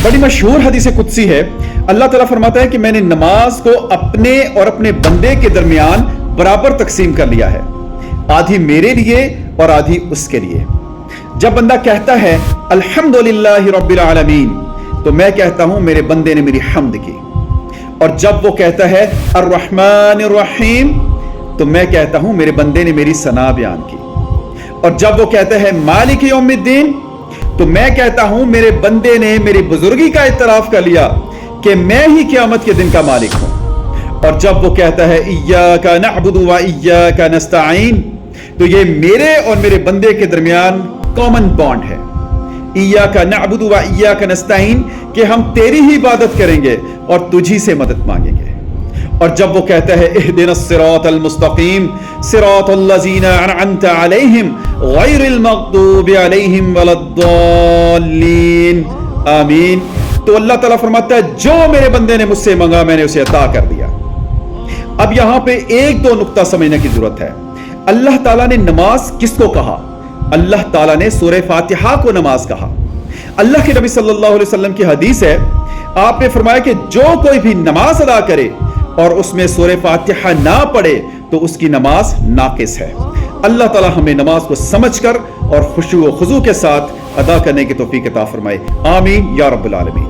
बड़ी मशहूर हदीस कुदसी है। अल्लाह ताला फरमाता है कि मैंने नमाज को अपने और अपने बंदे के दरमियान बराबर तकसीम कर लिया है, आधी मेरे लिए और आधी उसके लिए। जब बंदा कहता है अल्हम्दुलिल्लाहि रब्बिल आलमीन, तो मैं कहता हूं मेरे बंदे ने मेरी हम्द की। और जब वो कहता है अर्रहमानिर रहीम, तो मैं कहता हूं मेरे बंदे ने मेरी सना बयान की। और जब वो कहता है मालिक यौमिद्दीन, तो मैं कहता हूं मेरे बंदे ने मेरी बुजुर्गी का इतराफ कर लिया कि मैं ही क़यामत के दिन का मालिक हूं। और जब वो कहता है इय्याका नअबुदु व इय्याका नस्तईन, तो ये मेरे और मेरे बंदे के दरमियान कॉमन बॉन्ड है। इय्याका नअबुदु व इय्याका नस्तईन, कि हम तेरी ही इबादत करेंगे और तुझी से मदद मांगेंगे। और जब वो कहता है इहदिनस सिरातल मुस्तकीम सिरातल लज़ीना अनअमत अलैहिम गैरिल मग़दूबि अलैहिम वलद्दाल्लीन आमीन, तो अल्लाह ताला फरमाता है जो मेरे बंदे ने मुझसे मांगा मैंने उसे अता कर दिया। अब यहां पे एक दो नुक्ता समझने की जरूरत है। अल्लाह ताला ने नमाज किसको कहा? अल्लाह ताला ने सूरह फातिहा को नमाज कहा। अल्लाह के नबी सल्लल्लाहु अलैहि वसल्लम की हदीस है, आपने फरमाया कि जो कोई भी नमाज अदा करे और उसमें सूरह फातिहा ना पढ़े तो उसकी नमाज नाकिस है। अल्लाह ताला हमें नमाज को समझकर और खुशू व खुजू के साथ अदा करने की तौफीक अता फरमाए। आमीन या रब्बुल आलमीन।